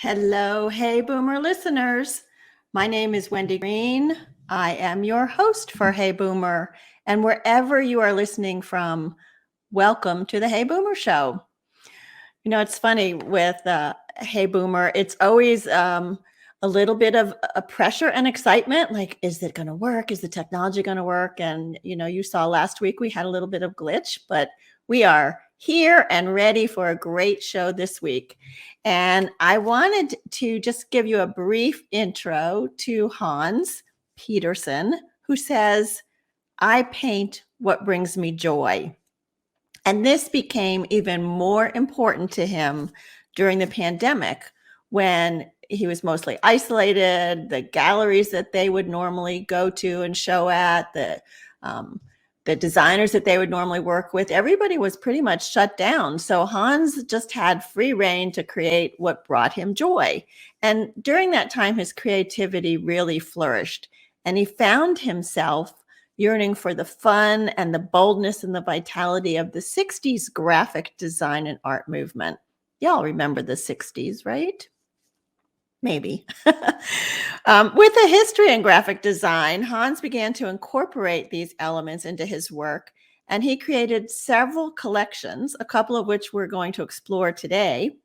Hello, Hey Boomer listeners. My name is Wendy Green. I am your host for Hey Boomer. And wherever you are listening from, welcome to the Hey Boomer Show. You know, it's funny with Hey Boomer, it's always a little bit of a pressure and excitement. Like, is it going to work? Is the technology going to work? And, you saw last week we had a little bit of glitch, but we are here and ready for a great show this week. And I wanted to just give you a brief intro to Hans Petersen, who says, "I paint what brings me joy." And this became even more important to him during the pandemic when he was mostly isolated. The galleries that they would normally go to and show at, the designers that they would normally work with, everybody was pretty much shut down. So Hans just had free reign to create what brought him joy. And during that time, his creativity really flourished. And he found himself yearning for the fun and the boldness and the vitality of the 60s graphic design and art movement. Y'all remember the 60s, right? Maybe. With a history in graphic design, Hans began to incorporate these elements into his work, and he created several collections, a couple of which we're going to explore today.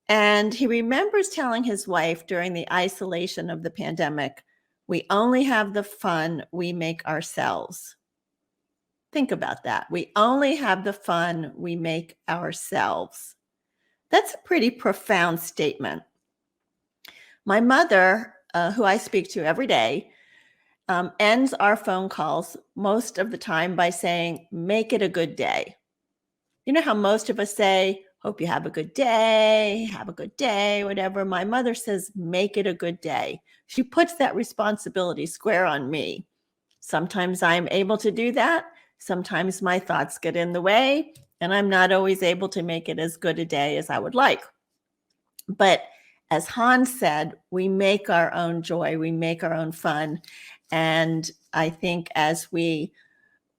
And he remembers telling his wife during the isolation of the pandemic, "We only have the fun we make ourselves." Think about that. We only have the fun we make ourselves. That's a pretty profound statement. My mother, who I speak to every day, ends our phone calls most of the time by saying, "Make it a good day." You know how most of us say, "Hope you have a good day, whatever." My mother says, "Make it a good day." She puts that responsibility square on me. Sometimes I'm able to do that. Sometimes my thoughts get in the way, and I'm not always able to make it as good a day as I would like. But as Hans said, we make our own joy, we make our own fun. And I think as we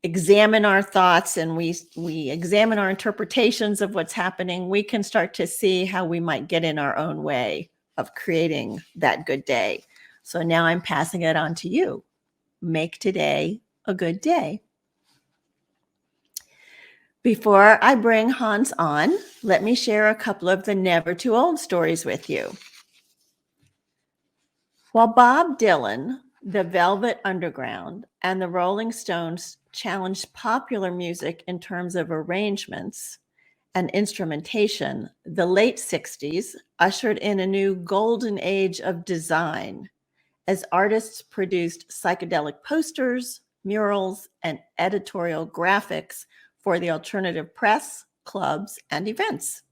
examine our thoughts and we examine our interpretations of what's happening, we can start to see how we might get in our own way of creating that good day. So now I'm passing it on to you. Make today a good day. Before I bring Hans on, let me share a couple of the never too old stories with you. While Bob Dylan, the Velvet Underground, and the Rolling Stones challenged popular music in terms of arrangements and instrumentation, the late 60s ushered in a new golden age of design as artists produced psychedelic posters, murals, and editorial graphics for the alternative press, clubs, and events.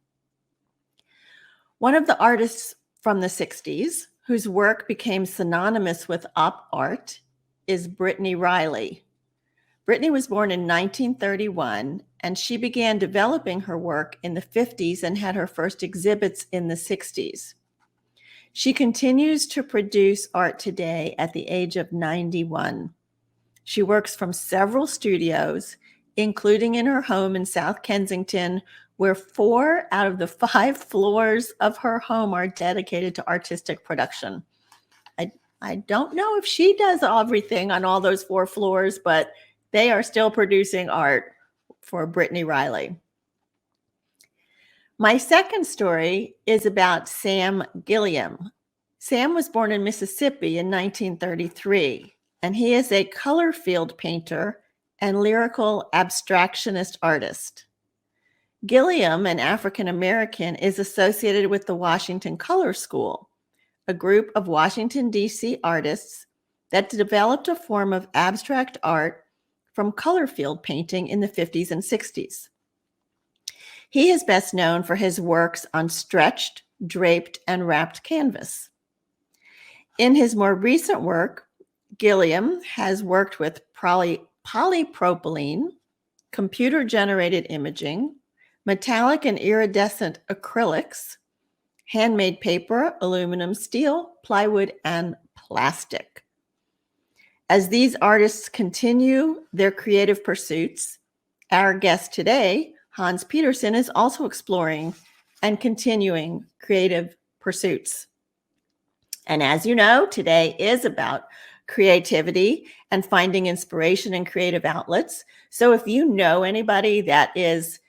One of the artists from the 60s whose work became synonymous with op art is Brittany Riley. Brittany was born in 1931, and she began developing her work in the 50s and had her first exhibits in the 60s. She continues to produce art today at the age of 91. She works from several studios, including in her home in South Kensington, where 4 out of the 5 floors of her home are dedicated to artistic production. I don't know if she does everything on all those 4 floors, but they are still producing art for Brittany Riley. My second story is about Sam Gilliam. Sam was born in Mississippi in 1933, and he is a color field painter and lyrical abstractionist artist. Gilliam, an African-American, is associated with the Washington Color School, a group of Washington, D.C. artists that developed a form of abstract art from color field painting in the 50s and 60s. He is best known for his works on stretched, draped, and wrapped canvas. In his more recent work, Gilliam has worked with polypropylene, computer-generated imaging, metallic and iridescent acrylics, handmade paper, aluminum, steel, plywood, and plastic. As these artists continue their creative pursuits, our guest today, Hans Petersen, is also exploring and continuing creative pursuits. And as you know, today is about creativity and finding inspiration in creative outlets. So if you know anybody that is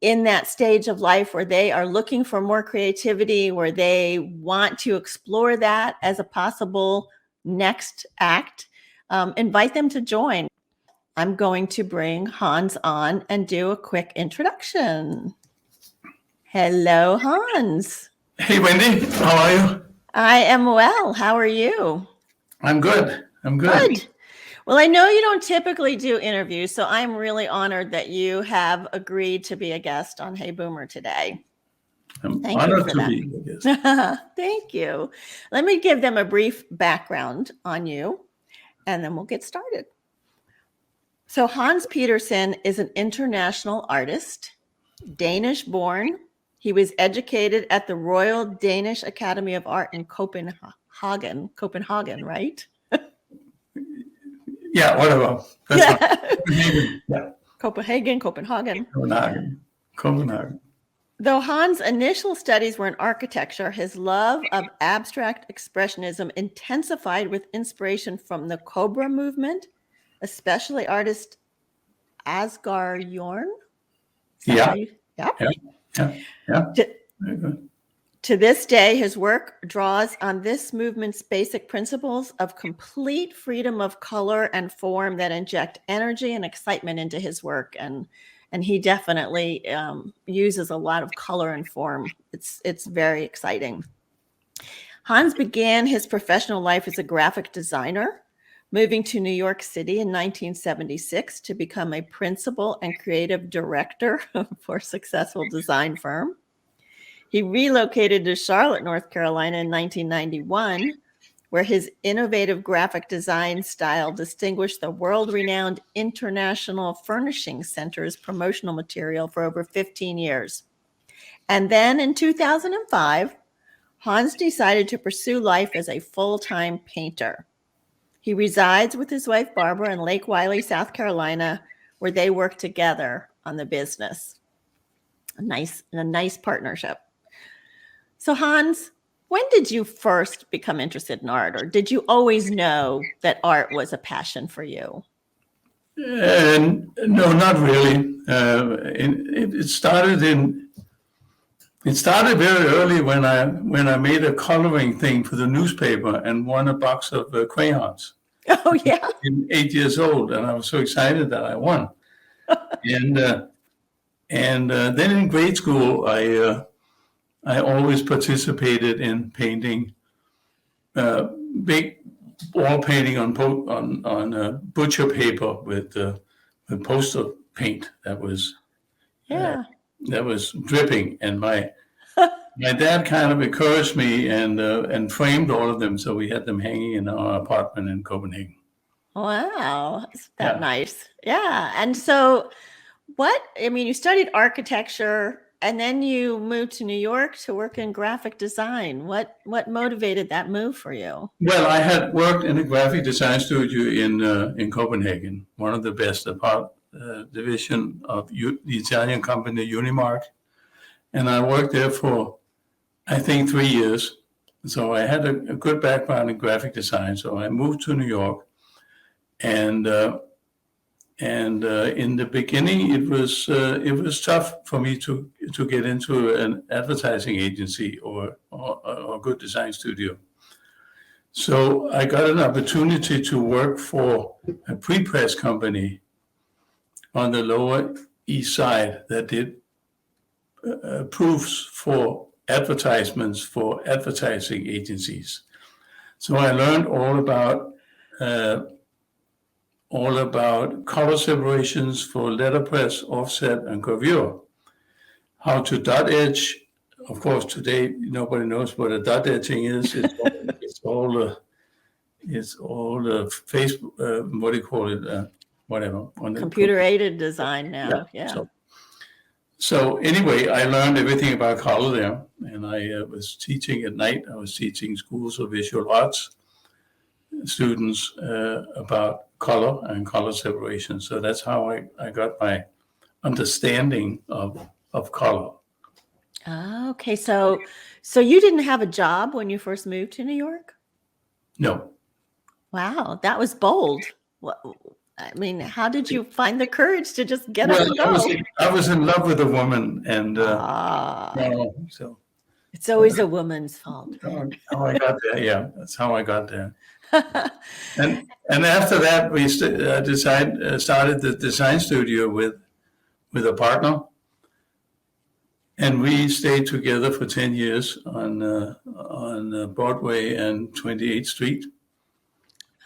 in that stage of life where they are looking for more creativity, where they want to explore that as a possible next act, invite them to join. I'm going to bring Hans on and do a quick introduction. Hello, Hans. Hey, Wendy, how are you? I am well. How are you? I'm good. Good. Well, I know you don't typically do interviews, so I'm really honored that you have agreed to be a guest on Hey Boomer today. I'm Thank honored you for to that. be a guest. Thank you. Let me give them a brief background on you, and then we'll get started. So Hans Petersen is an international artist, Danish-born. He was educated at the Royal Danish Academy of Art in Copenhagen, right? Yeah, whatever. That's fine. Yeah. Copenhagen. Though Hans' initial studies were in architecture, his love of abstract expressionism intensified with inspiration from the Cobra movement, especially artist Asger Jorn. Yeah. Yeah. Very good. To this day, his work draws on this movement's basic principles of complete freedom of color and form that inject energy and excitement into his work. And he definitely uses a lot of color and form. It's very exciting. Hans began his professional life as a graphic designer, moving to New York City in 1976 to become a principal and creative director for a successful design firm. He relocated to Charlotte, North Carolina in 1991, where his innovative graphic design style distinguished the world-renowned International Furnishing Center's promotional material for over 15 years. And then in 2005, Hans decided to pursue life as a full-time painter. He resides with his wife, Barbara, in Lake Wylie, South Carolina, where they work together on the business. A nice partnership. So Hans, when did you first become interested in art, or did you always know that art was a passion for you? No, not really. It started very early when I made a coloring thing for the newspaper and won a box of crayons. Oh yeah. I'm 8 years old, and I was so excited that I won. and then in grade school, I always participated in painting, big wall painting on butcher paper with poster paint that was dripping, and my dad kind of encouraged me and framed all of them, so we had them hanging in our apartment in Copenhagen. Wow, is that nice? Yeah, and so you studied architecture. And then you moved to New York to work in graphic design. What motivated that move for you? Well, I had worked in a graphic design studio in Copenhagen, one of the best division of the Italian company Unimark, and I worked there for, I think, 3 years. So I had a good background in graphic design. So I moved to New York, and in the beginning, it was tough for me to get into an advertising agency or a good design studio. So I got an opportunity to work for a pre-press company on the Lower East Side that did proofs for advertisements for advertising agencies. So I learned all about color separations for letterpress, offset, and gravure. How to dot edge. Of course, today nobody knows what a dot edging is. It's all Facebook. What do you call it? Whatever. Computer-aided design now. Yeah. So anyway, I learned everything about color there, and I was teaching at night. I was teaching schools of visual arts students about color and color separation. So that's how I got my understanding of color. Okay, so you didn't have a job when you first moved to New York? No. Wow, that was bold. What, I mean, how did you find the courage to just get up Well, and go? I was in love with a woman, and Ah, so it's always a woman's fault. how I got there. Yeah, that's how I got there. And after that, we started the design studio with a partner, and we stayed together for 10 years on Broadway and 28th Street,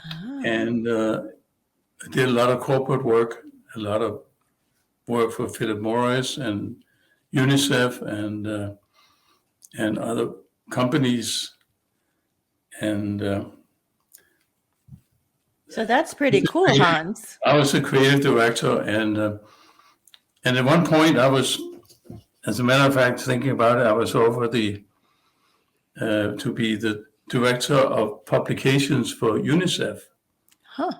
Ah, and did a lot of corporate work, a lot of work for Philip Morris and UNICEF and other companies, and so that's pretty cool, Hans. I was a creative director, and at one point I was, as a matter of fact, thinking about it, I was over to be the director of publications for UNICEF, Huh.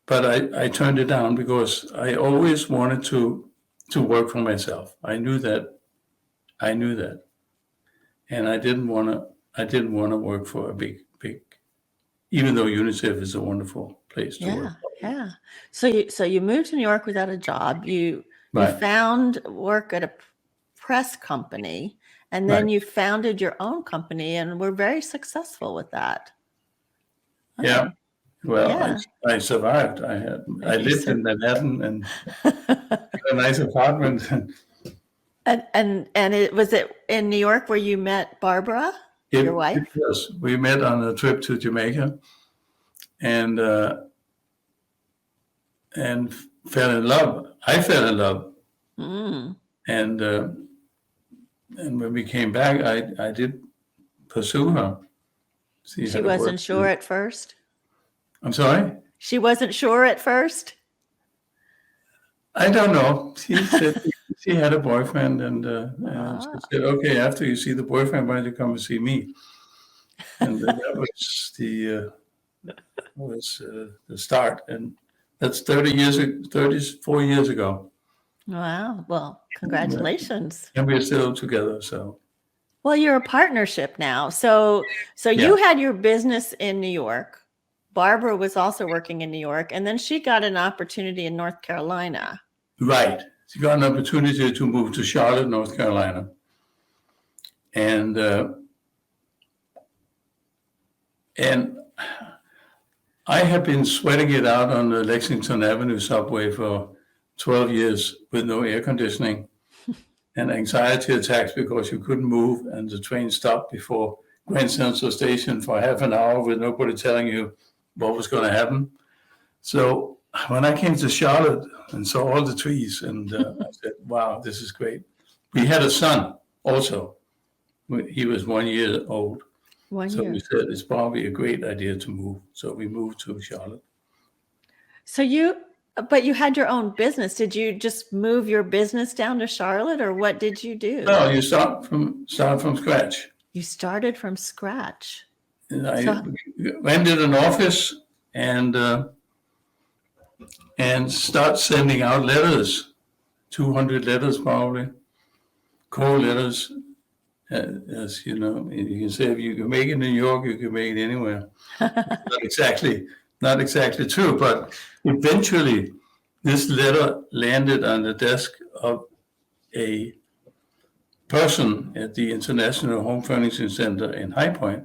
but I turned it down because I always wanted to work for myself. I knew that, and I didn't want to work for a big, even though UNICEF is a wonderful place to work. Yeah. So you moved to New York without a job. You Right. found work at a press company, and then Right. you founded your own company and were very successful with that. Yeah. Well, Yeah. I survived. I lived in Manhattan and had a nice apartment. And it was it in New York where you met Barbara, your wife? Yes, we met on a trip to Jamaica, and fell in love. I fell in love, Mm. and when we came back, I did pursue her. She wasn't sure at first. I'm sorry? She wasn't sure at first. I don't know. She said she had a boyfriend, and she said, "Okay, after you see the boyfriend, why don't you come and see me?" And that was the start, and that's 34 years ago. Wow. Well, congratulations. And we're still together, so. Well, you're a partnership now. So you had your business in New York. Barbara was also working in New York, and then she got an opportunity in North Carolina. Right. She got an opportunity to move to Charlotte, North Carolina. And I have been sweating it out on the Lexington Avenue subway for 12 years with no air conditioning and anxiety attacks because you couldn't move and the train stopped before Grand Central Station for half an hour with nobody telling you what was going to happen. So when I came to Charlotte and saw all the trees, and I said, wow, this is great. We had a son also. He was 1 year old. So we said it's probably a great idea to move. So we moved to Charlotte. But you had your own business. Did you just move your business down to Charlotte, or what did you do? No, you start from scratch. You started from scratch. And I rented an office and start sending out letters, 200 letters probably, call letters. As you know, you can say if you can make it in New York, you can make it anywhere. Not exactly true, but eventually this letter landed on the desk of a person at the International Home Furnishing Center in High Point,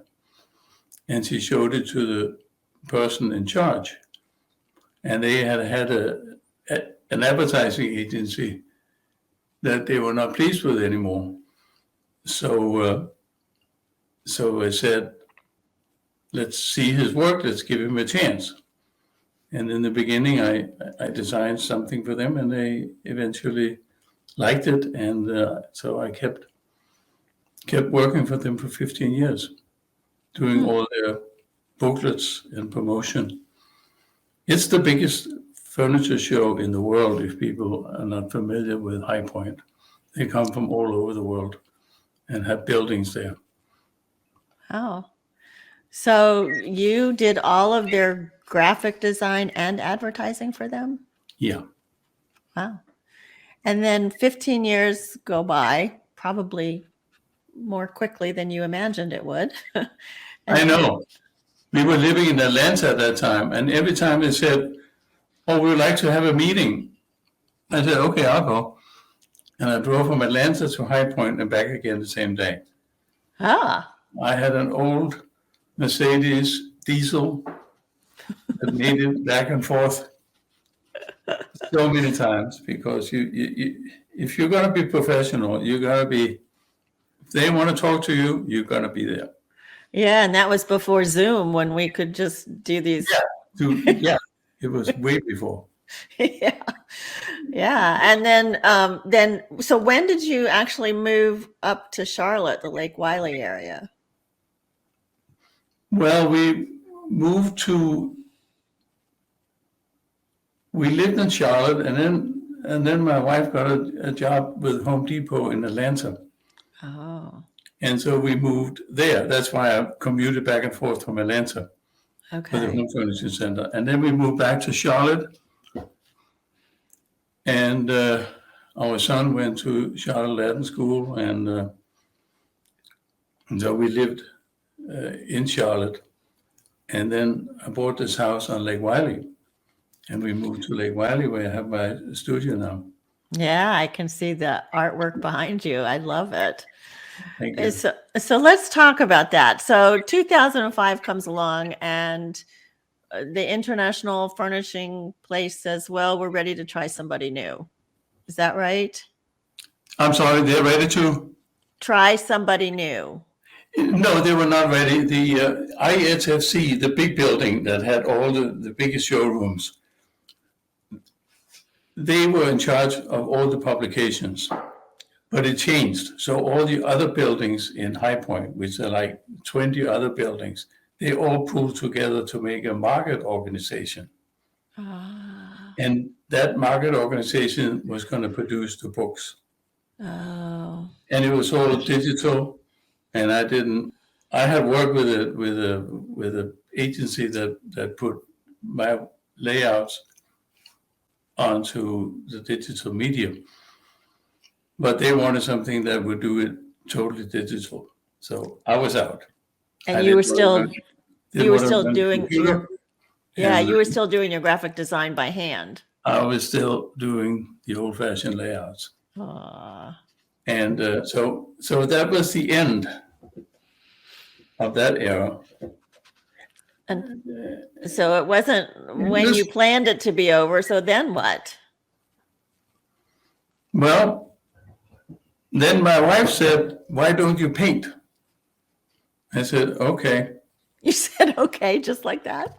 and she showed it to the person in charge. And they had an advertising agency that they were not pleased with anymore. So I said, let's see his work, let's give him a chance. And in the beginning, I designed something for them, and they eventually liked it. And so I kept working for them for 15 years, doing all their booklets and promotion. It's the biggest furniture show in the world, if people are not familiar with High Point. They come from all over the world and have buildings there. Wow. So you did all of their graphic design and advertising for them? Yeah. Wow. And then 15 years go by, probably more quickly than you imagined it would. I know. We were living in Atlanta at that time, and every time they said, "Oh, we would like to have a meeting," I said, "Okay, I'll go." And I drove from Atlanta to High Point and back again the same day. Ah. I had an old Mercedes diesel that made it back and forth so many times, because if you're going to be professional, you got to be, if they want to talk to you, you're going to be there. Yeah, and that was before Zoom, when we could just do these. Yeah, it was way before. Yeah. Yeah. And then so when did you actually move up to Charlotte, the Lake Wylie area? Well, we lived in Charlotte, and then my wife got a job with Home Depot in Atlanta. Oh, And so we moved there. That's why I commuted back and forth from Atlanta to the okay. Home Furnishing Center. And then we moved back to Charlotte. And our son went to Charlotte Latin School. And so we lived in Charlotte. And then I bought this house on Lake Wylie. And we moved to Lake Wylie, where I have my studio now. Yeah, I can see the artwork behind you. I love it. Thank you. So let's talk about that. So 2005 comes along, and the International Furnishing place says, well, we're ready to try somebody new. Is that right? I'm sorry, they're ready to? Try somebody new. No, they were not ready. The IHFC, the big building that had all the biggest showrooms, they were in charge of all the publications. But it changed. So all the other buildings in High Point, which are like 20 other buildings, they all pulled together to make a market organization. Ah. And that market organization was going to produce the books. Oh. And it was all digital. And I had worked with a agency that put my layouts onto the digital medium. But they wanted something that would do it totally digital. So I was out. And you were still doing your, yeah, you were still doing your graphic design by hand. I was still doing the old-fashioned layouts. And so that was the end of that era. And so it wasn't when you planned it to be over. So then what? Well, then my wife said, "Why don't you paint?" I said, "Okay." You said, okay, just like that?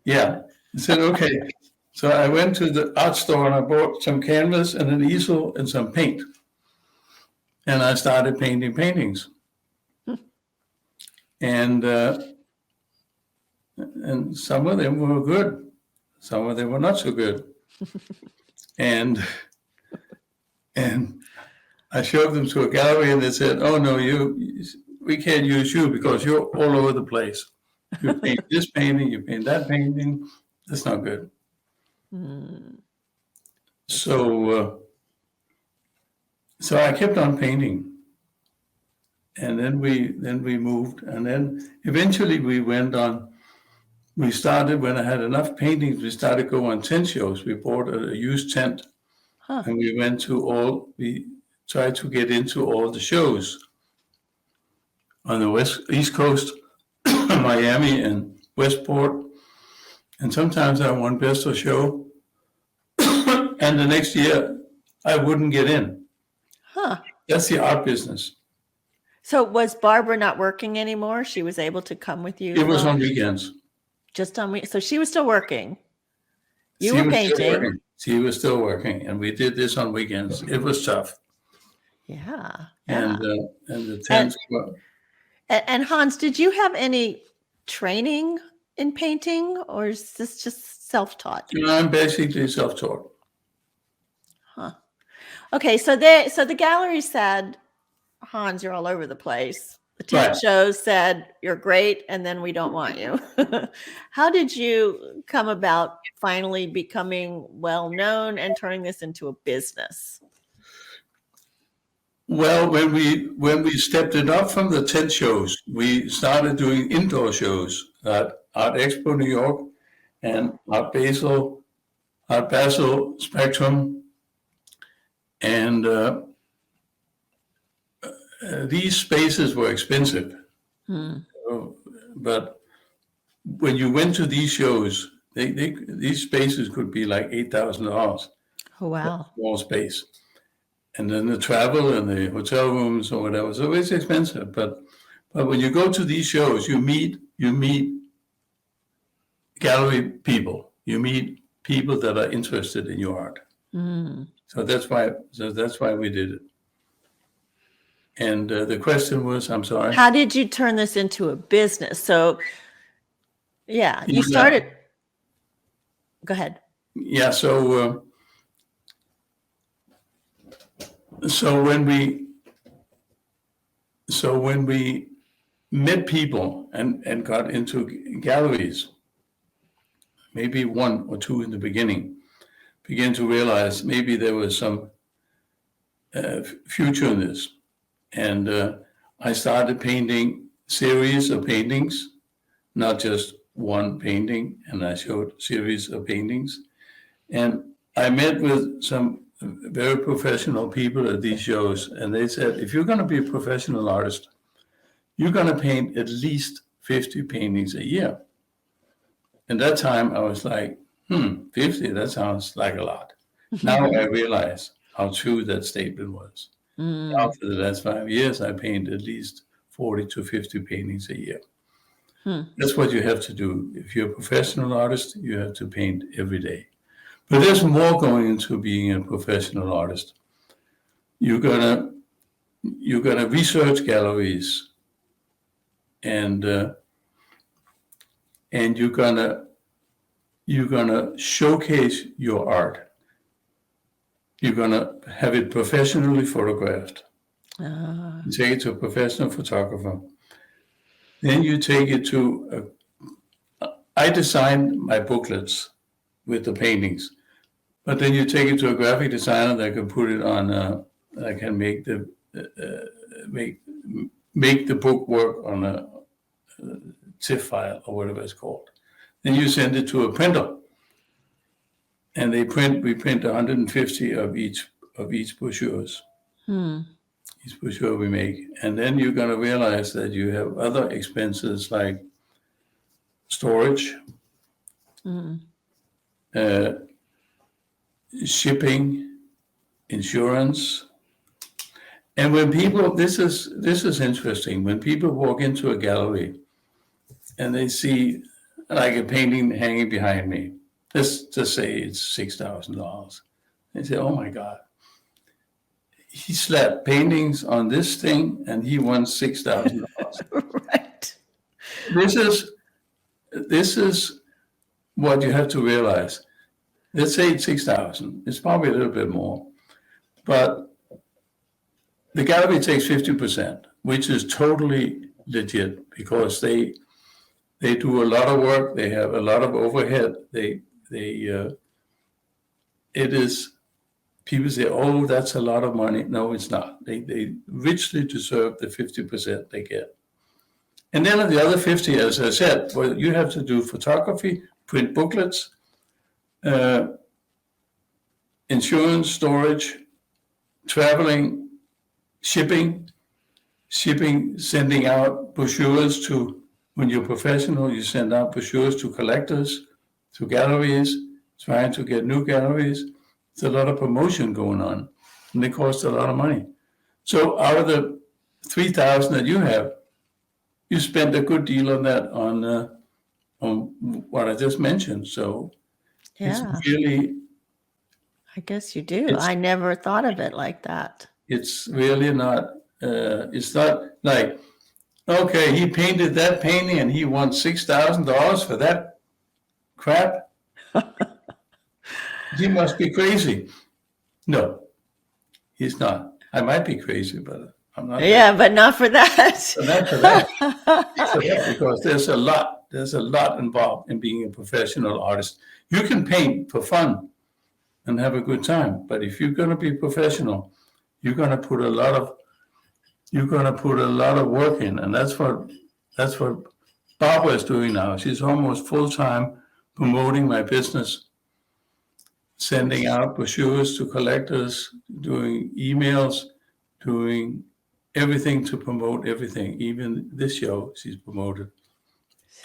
Yeah. I said, "Okay." So I went to the art store and I bought some canvas and an easel and some paint. And I started painting paintings. And some of them were good. Some of them were not so good. And I showed them to a gallery, and they said, "Oh no, we can't use you because you're all over the place. You paint this painting, you paint that painting. That's not good." So I kept on painting, and then we moved, and then eventually we started, when I had enough paintings, we started going on tent shows. We bought a used tent, and we tried to get into all the shows on the East Coast, Miami and Westport. And sometimes I won best of show. And the next year I wouldn't get in. That's the art business. So was Barbara not working anymore? She was able to come with you? It was on weekends. Just on weekends. So she was still working. You were painting. She was still working, and we did this on weekends. It was tough. Yeah. And the tents were. And Hans, did you have any training in painting, or is this just self-taught? I'm basically self-taught. Okay, so the gallery said, "Hans, you're all over the place." The tent shows said, "You're great," and then, "We don't want you." How did you come about finally becoming well known and turning this into a business? Well, when we stepped it up from the tent shows, we started doing indoor shows at Art Expo New York and Art Basel Spectrum, and these spaces were expensive. But when you went to these shows, these spaces could be like $8,000. Oh, wow. Small space. And then the travel and the hotel rooms or whatever. So it's expensive. But when you go to these shows, you meet gallery people. You meet people that are interested in your art. So that's why we did it. And the question was, I'm sorry. How did you turn this into a business? So, yeah, you started. Go ahead. Yeah. So when we met people and got into galleries, maybe one or two in the beginning, began to realize maybe there was some future in this. And I started painting series of paintings, not just one painting, and I showed series of paintings. And I met with some very professional people at these shows, and they said, if you're going to be a professional artist, you're going to paint at least 50 paintings a year. And that time I was like, 50, that sounds like a lot. Now I realize how true that statement was. Now for the last 5 years, I paint at least 40 to 50 paintings a year. That's what you have to do. If you're a professional artist, you have to paint every day. But there's more going into being a professional artist. You're gonna research galleries, and you're gonna showcase your art. You're gonna have it professionally photographed. You take it to a professional photographer. Then you take it to. I designed my booklets with the paintings. But then you take it to a graphic designer that can put it on. That can make the book work on a TIFF file or whatever it's called. Then you send it to a printer, and we print 150 of each brochures. Each brochure we make, and then you're going to realize that you have other expenses like storage. Shipping, insurance. And when people, this is interesting, when people walk into a gallery and they see like a painting hanging behind me, let's just say it's $6,000. They say, oh my God, he slapped paintings on this thing and he won $6,000. Right. This is what you have to realize. Let's say it's 6,000. It's probably a little bit more, but the gallery takes 50%, which is totally legit because they do a lot of work. They have a lot of overhead. It is. People say, "Oh, that's a lot of money." No, it's not. They richly deserve the 50% they get. And then on the other 50, as I said, well, you have to do photography, print booklets, insurance, storage, traveling, shipping, sending out brochures to, when you're professional, you send out brochures to collectors, to galleries, trying to get new galleries. It's a lot of promotion going on, and they cost a lot of money. So out of the 3,000 that you have, you spend a good deal on that on what I just mentioned. So Yeah, it's really, I guess you do. I never thought of it like that. it's really not. It's not like, okay, he painted that painting and he won $6,000 for that crap. He must be crazy. No, he's not. I might be crazy, but I'm not. Yeah, but not for that. So not for that. Because there's a lot involved in being a professional artist. You can paint for fun and have a good time, but if you're going to be professional, you're going to put a lot of work in, and that's what Barbara is doing now. She's almost full time promoting my business, sending out brochures to collectors, doing emails, doing everything to promote everything. Even this show, she's promoted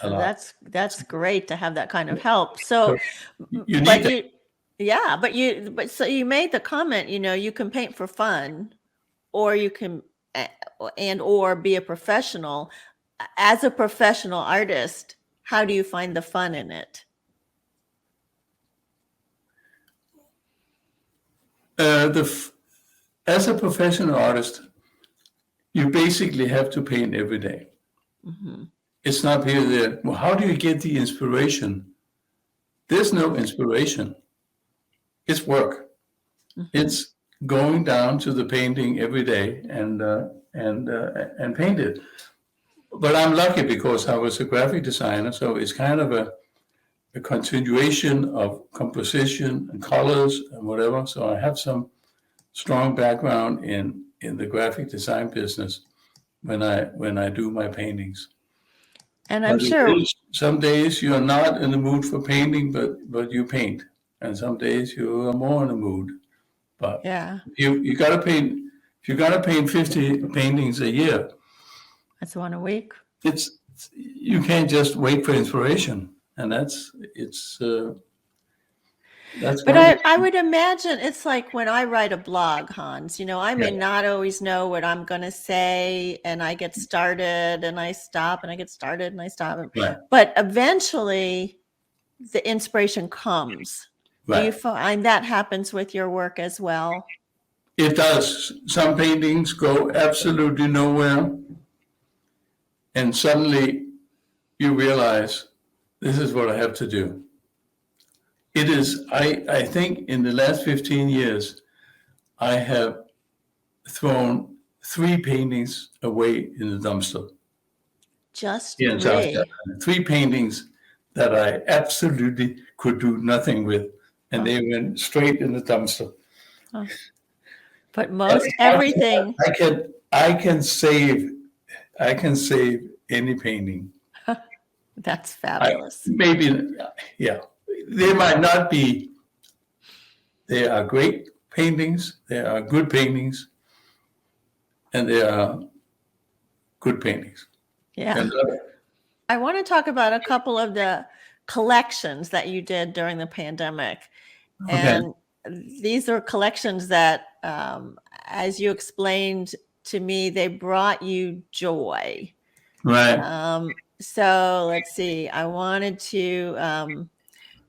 a So lot. that's great to have that kind of help. So, You need that. but so you made the comment, you can paint for fun, or you can, or be a professional. As a professional artist, how do you find the fun in it? As a professional artist, you basically have to paint every day. Mm-hmm. It's not here there. Well, how do you get the inspiration? There's no inspiration. It's work. Mm-hmm. It's going down to the painting every day and paint it. But I'm lucky because I was a graphic designer, so it's kind of a continuation of composition and colors and whatever. So I have some strong background in the graphic design business when I do my paintings. And I'm sure some days you're not in the mood for painting, but you paint, and some days you are more in the mood. But yeah, you got to paint. If you got to paint 50 paintings a year, that's one a week. You can't just wait for inspiration, and that's. But I would imagine it's like when I write a blog, Hans, I may not always know what I'm going to say, and I get started and I stop, and I get started and I stop. Right. But eventually the inspiration comes. Right. Do you find that happens with your work as well? It does. Some paintings go absolutely nowhere, and suddenly you realize this is what I have to do. It is, I think in the last 15 years, I have thrown 3 paintings away in the dumpster. Just 3? 3 paintings that I absolutely could do nothing with, and they went straight in the dumpster. Huh. But most everything. I can save any painting. That's fabulous. Maybe, yeah. They might not be, they are great paintings, they are good paintings, and they are good paintings. Yeah. I want to talk about a couple of the collections that you did during the pandemic. Okay. And these are collections that, as you explained to me, they brought you joy. Right. So let's see. I wanted to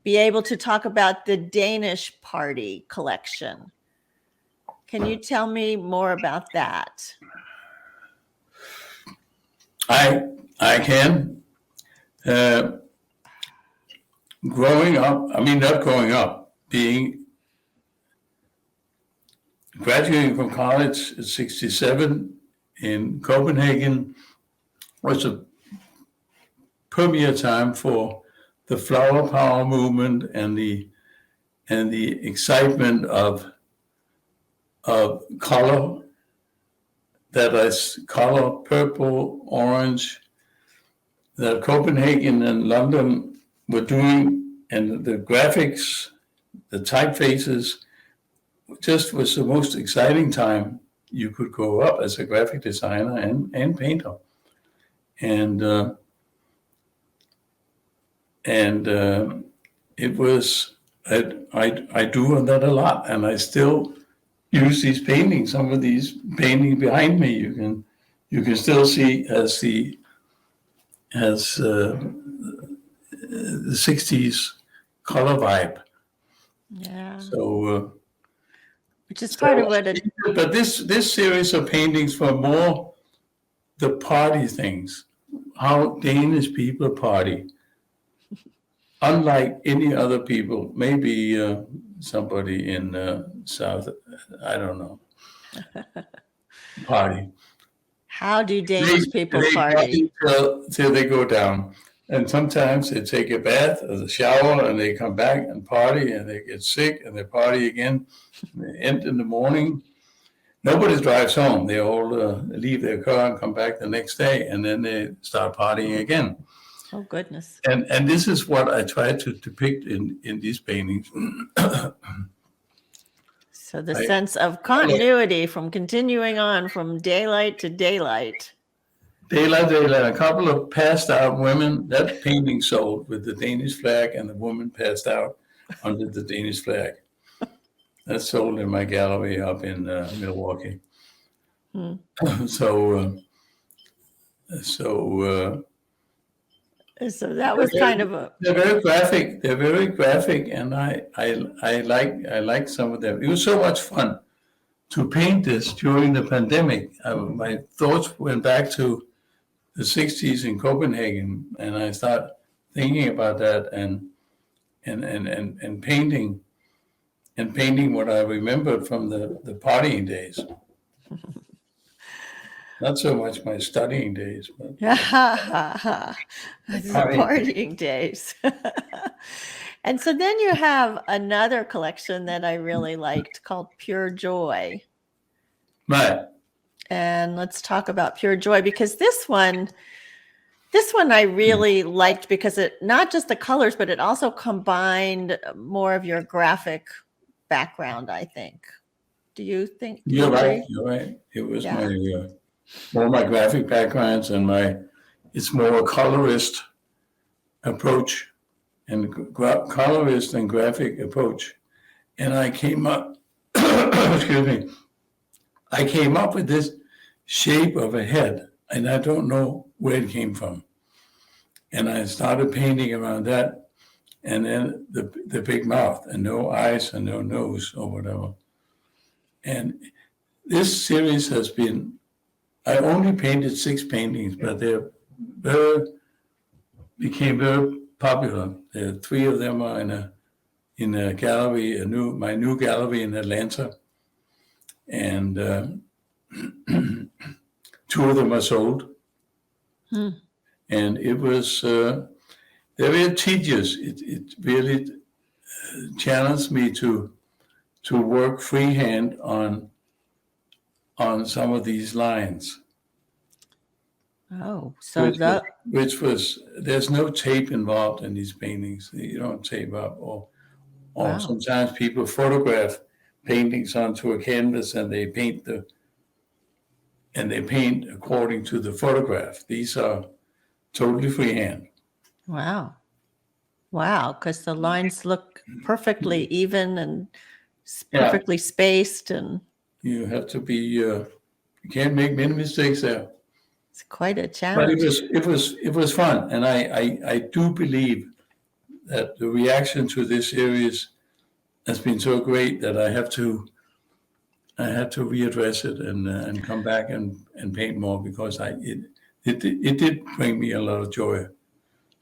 be able to talk about the Danish Party collection. Can you tell me more about that? I can. Graduating from college at 67 in Copenhagen was a premier time for the flower power movement and the excitement of color, that is color, purple, orange, that Copenhagen and London were doing, and the graphics, the typefaces, just was the most exciting time you could grow up as a graphic designer and painter. And it was, I do that a lot, and I still use these paintings. Some of these paintings behind me, you can still see as the 60s color vibe. Yeah. So, which is part of what it. But this series of paintings were more the party things, how Danish people party. Unlike any other people, maybe somebody in South, I don't know, party. How do Danish people party? Till they go down. And sometimes they take a bath or a shower and they come back and party, and they get sick and they party again. And they end in the morning. nobody drives home. They all leave their car and come back the next day, and then they start partying again. Oh, goodness. And this is what I try to depict in these paintings. So the sense of continuity from continuing on from daylight to daylight. Daylight, a couple of passed out women. That painting sold with the Danish flag and the woman passed out under the Danish flag. That's sold in my gallery up in Milwaukee. So that was kind of a. They're very graphic. They're very graphic, and I like some of them. It was so much fun to paint this during the pandemic. My thoughts went back to the 60s in Copenhagen, and I started thinking about that and painting what I remembered from the partying days. Not so much my studying days, but the partying days. And so then you have another collection that I really liked called Pure Joy. Right. And let's talk about Pure Joy, because this one I really liked because it not just the colors, but it also combined more of your graphic background, I think. Do you think? You're right. It was more my graphic backgrounds and it's more a colorist approach and colorist and graphic approach. And I came up, excuse me, I came up with this shape of a head, and I don't know where it came from. And I started painting around that, and then the big mouth and no eyes and no nose or whatever. And this series has been, I only painted 6 paintings, but they became very popular. 3 of them are in a gallery, my new gallery in Atlanta, and 2 of them are sold. And it was they're very tedious. It really challenged me to work freehand on some of these lines. Oh, so which was there's no tape involved in these paintings. You don't tape up, or sometimes people photograph paintings onto a canvas and they paint according to the photograph. These are totally freehand. Wow, because the lines look perfectly even and perfectly spaced, and you have to be you can't make many mistakes there. It's quite a challenge. But it was fun, and I do believe that the reaction to this series has been so great that I had to readdress it and come back and paint more, because it did bring me a lot of joy.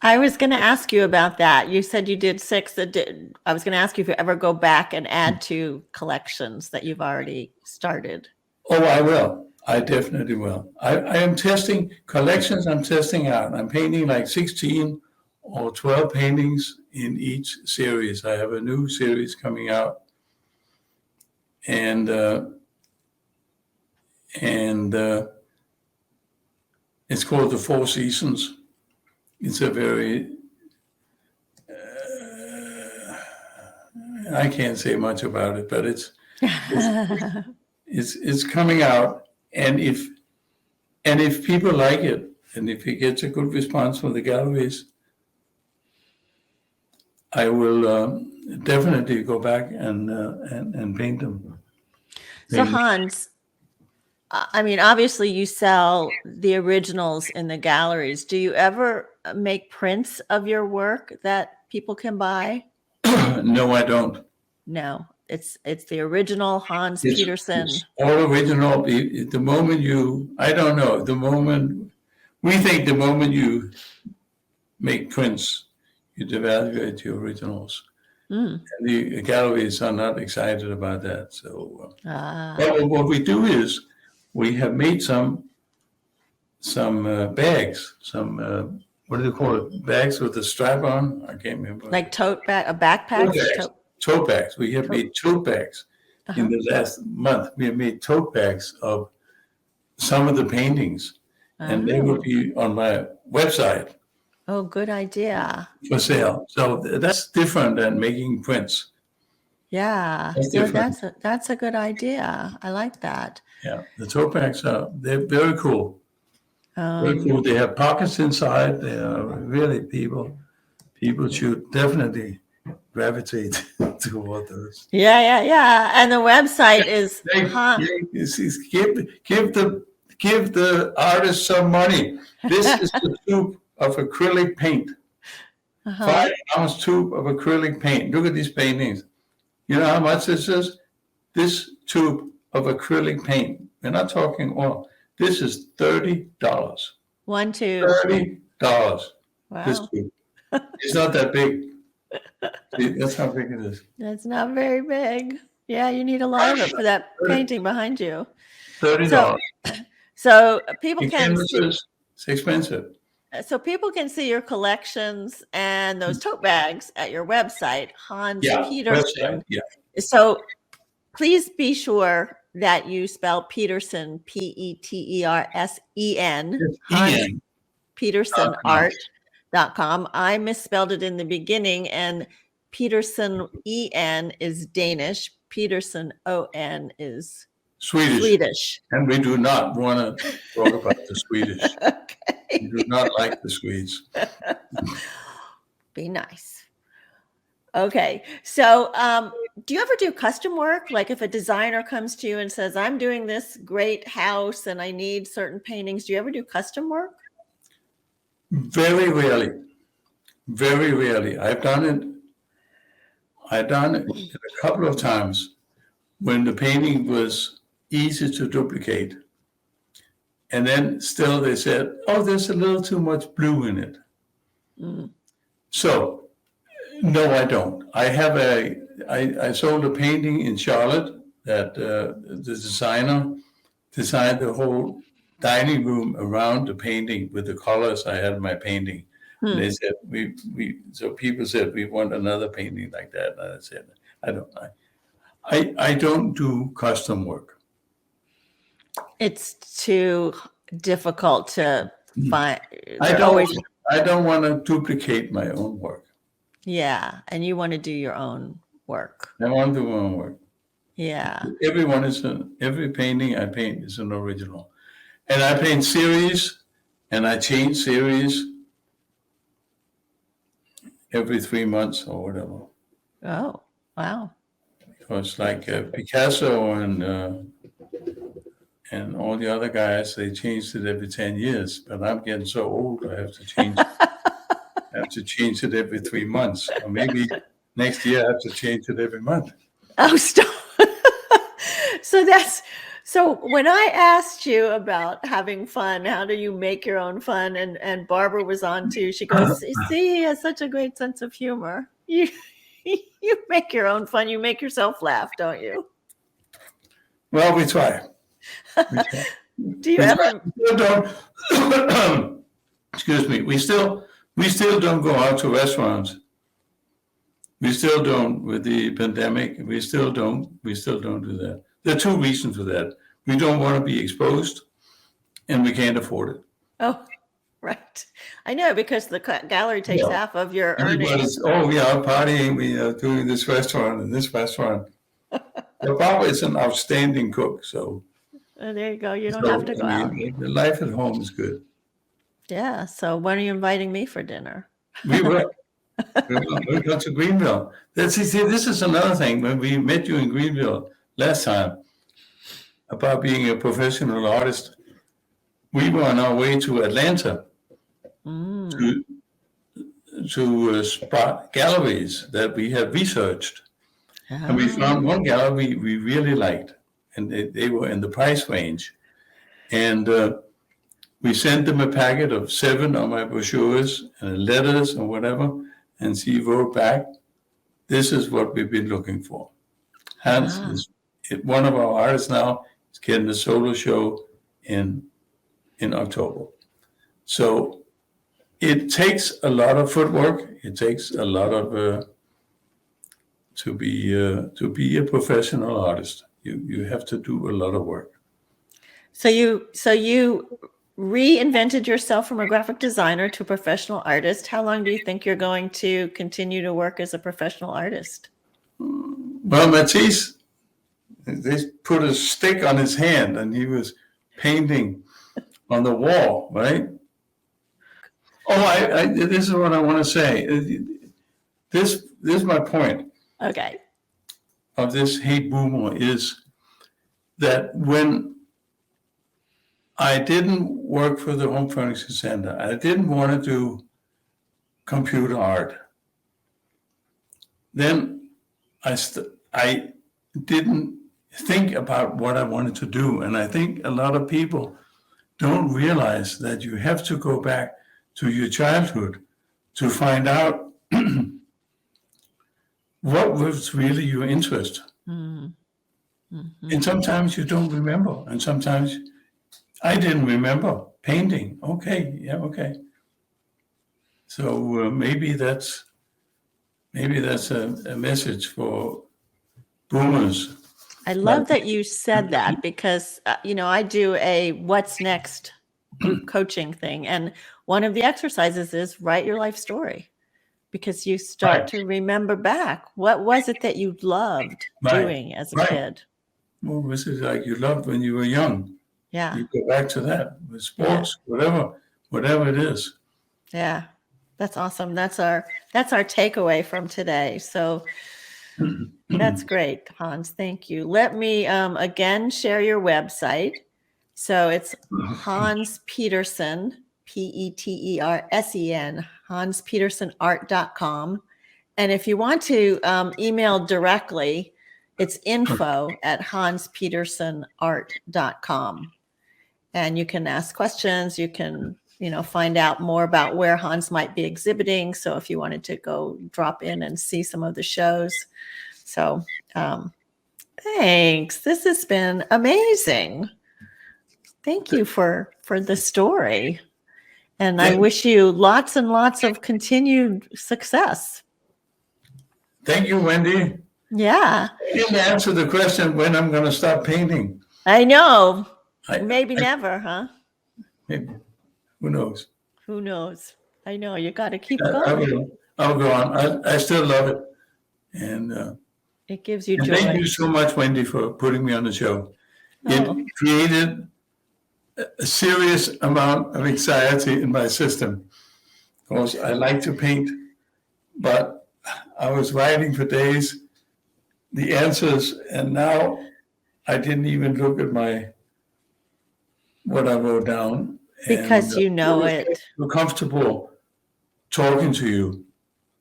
I was going to ask you about that. You said you did 6. I was going to ask you if you ever go back and add to collections that you've already started. Oh, I will. I definitely will. I am testing collections. I'm testing out. I'm painting like 16 or 12 paintings in each series. I have a new series coming out, and it's called The 4 Seasons. It's a very I can't say much about it, but it's coming out. And if people like it, and if it gets a good response from the galleries, I will definitely go back and paint them. So Hans, I mean, obviously you sell the originals in the galleries. Do you ever make prints of your work that people can buy? No, I don't. No. It's the original Hans Petersen. It's all original. The moment you make prints, you devaluate your originals. And the galleries are not excited about that. So what we do is we have made some bags, what do they call it? Bags with a strap on? I can't remember. Like tote bag, a backpack? Tote bags. We have made tote bags in the last month, we have made tote bags of some of the paintings, and they will Oh, be on my website oh, good idea. for sale. So that's different than making prints. Yeah, That's no, different. that's a good idea. I like that. Yeah, the tote bags they're very cool. Very Um, cool. They have pockets inside. They are really people should definitely gravitate toward those. yeah. And the website is Give the artist some money. This is the tube of acrylic paint. uh-huh. 5 ounce tube of acrylic paint. Look at these paintings. You know how much this is? This tube of acrylic paint. We're not talking oil. This is $30. One, two. $30. This Wow. tube. It's not that big. See, that's how big it is. That's not very big. Yeah, you need a lot of it for that painting behind you. $30. So people In can see, canvases, it's expensive. so people can see your collections and those tote bags at your website, Hans Yeah, Petersen. website. Yeah. So please be sure that you spell Petersen, Petersen, Ian. HansPetersenArt.com. I misspelled it in the beginning, and Petersen En is Danish. Petersen On is Swedish. And we do not want to talk about the Swedish. Okay. We do not like the Swedes. Be nice. Okay. So do you ever do custom work? Like if a designer comes to you and says, I'm doing this great house and I need certain paintings, do you ever do custom work? Very rarely. Very rarely. I've done it a couple of times when the painting was easy to duplicate. And then still they said, oh, there's a little too much blue in it. Mm. So, no, I don't. I sold a painting in Charlotte that the designer designed the whole dining room around the painting with the colors I had in my painting. And they said, so people said, we want another painting like that. And I said, I don't do custom work. It's too difficult to find. I don't want to duplicate my own work. Yeah, and you want to do your own work. I want to do my own work. Yeah. Every painting I paint is an original. And I paint series, and I change series every 3 months or whatever. Oh, wow. Because like Picasso and all the other guys, they changed it every 10 years. But I'm getting so old, I have to change it every 3 months. Or maybe next year I have to change it every month. Oh, stop. So when I asked you about having fun, how do you make your own fun? And Barbara was on too. She goes, see, he has such a great sense of humor. You make your own fun. You make yourself laugh, don't you? Well, we try. Do you ever? Excuse me. We still don't go out to restaurants. We still don't with the pandemic. We still don't do that. There are two reasons for that. We don't want to be exposed, and we can't afford it. Oh, right. I know, because the gallery takes half of your earnings. Oh, we are partying. We are doing this restaurant and this restaurant. Barbara is an outstanding cook, so. There you go. You don't have to go out. The life at home is good. Yeah. So when are you inviting me for dinner? We were. We got to Greenville. This is another thing. When we met you in Greenville last time about being a professional artist, we were on our way to Atlanta to spot galleries that we have researched. And we found one gallery we really liked, and they were in the price range. And we sent them a packet of 7 of my brochures and letters and whatever, and she wrote back, this is what we've been looking for. Hans is one of our artists now. Is getting a solo show in October. So it takes a lot of footwork. It takes a lot of to be a professional artist. You have to do a lot of work. So you reinvented yourself from a graphic designer to a professional artist. How long do you think you're going to continue to work as a professional artist? Well, Matisse, they put a stick on his hand and he was painting on the wall, right? Oh, this is what I want to say. This is my point. Okay. Of this Hey Boomer is that when I didn't work for the Home Furnishing Center, I didn't want to do computer art. Then I didn't think about what I wanted to do. And I think a lot of people don't realize that you have to go back to your childhood to find out what was really your interest. Mm-hmm. And sometimes you don't remember. And sometimes I didn't remember painting. Okay. So maybe that's a message for boomers. I love that you said that because, I do a what's next group coaching thing. And one of the exercises is write your life story, because you start to remember back. What was it that you loved doing as a kid? What was it like you loved when you were young? Yeah. You go back to that with sports, whatever it is. Yeah. That's awesome. That's our takeaway from today. So that's great, Hans. Thank you. Let me again share your website. So it's Hans Petersen, Petersen, hanspetersenart.com. And if you want to email directly, it's info@hanspetersenart.com. And you can ask questions. You can, find out more about where Hans might be exhibiting. So if you wanted to go drop in and see some of the shows. So thanks. This has been amazing. Thank you for the story. And I wish you lots and lots of continued success. Thank you, Wendy. Yeah. I didn't answer the question when I'm going to stop painting. I know. Maybe never, huh? Maybe. Who knows? Who knows? I know. You got to keep going. I'll go on. I still love it. And it gives you joy. Thank you so much, Wendy, for putting me on the show. It created a serious amount of anxiety in my system because I like to paint, but I was writing for days the answers, and now I didn't even look at what I wrote down. Because it. I'm comfortable talking to you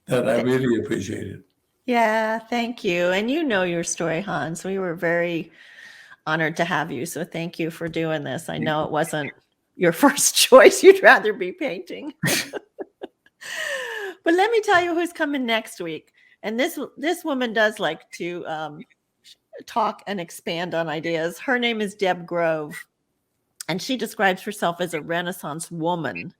that I really appreciate it. Yeah, thank you. And you know your story, Hans. We were very honored to have you. So thank you for doing this. I know it wasn't your first choice. You'd rather be painting. But let me tell you who's coming next week. And this woman does like to talk and expand on ideas. Her name is Deb Grove, and she describes herself as a Renaissance woman.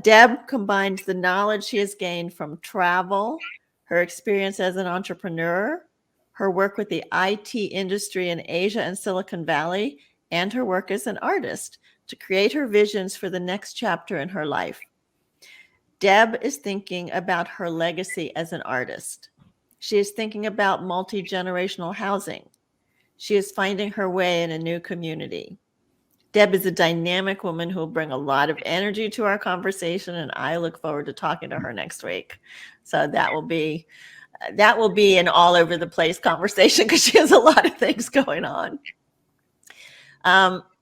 Deb combines the knowledge she has gained from travel, her experience as an entrepreneur, her work with the IT industry in Asia and Silicon Valley, and her work as an artist to create her visions for the next chapter in her life. Deb is thinking about her legacy as an artist. She is thinking about multi-generational housing. She is finding her way in a new community. Deb is a dynamic woman who will bring a lot of energy to our conversation, and I look forward to talking to her next week. So that will be an all over the place conversation because she has a lot of things going on.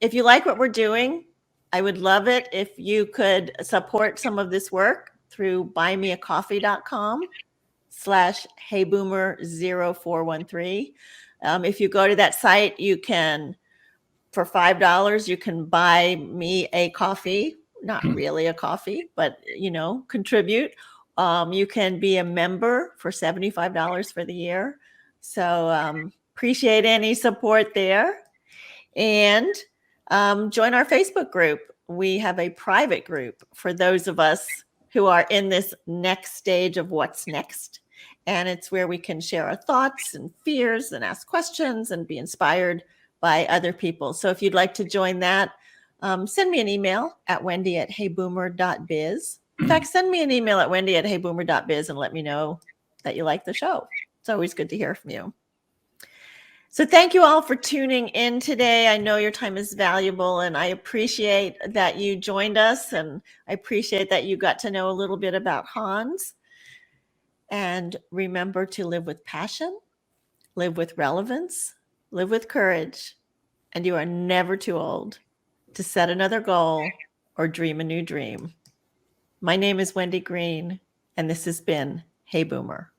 If you like what we're doing, I would love it if you could support some of this work through buymeacoffee.com/heyboomer0413. If you go to that site, you can, for $5, you can buy me a coffee, not really a coffee, but, contribute. You can be a member for $75 for the year. So appreciate any support there. And join our Facebook group. We have a private group for those of us who are in this next stage of what's next. And it's where we can share our thoughts and fears and ask questions and be inspired by other people. So if you'd like to join that, send me an email at wendy@heyboomer.biz. In fact, send me an email at wendy@heyboomer.biz and let me know that you like the show. It's always good to hear from you. So thank you all for tuning in today. I know your time is valuable, and I appreciate that you joined us, and I appreciate that you got to know a little bit about Hans. And remember to live with passion, live with relevance, live with courage, and you are never too old to set another goal or dream a new dream. My name is Wendy Green, and this has been Hey Boomer.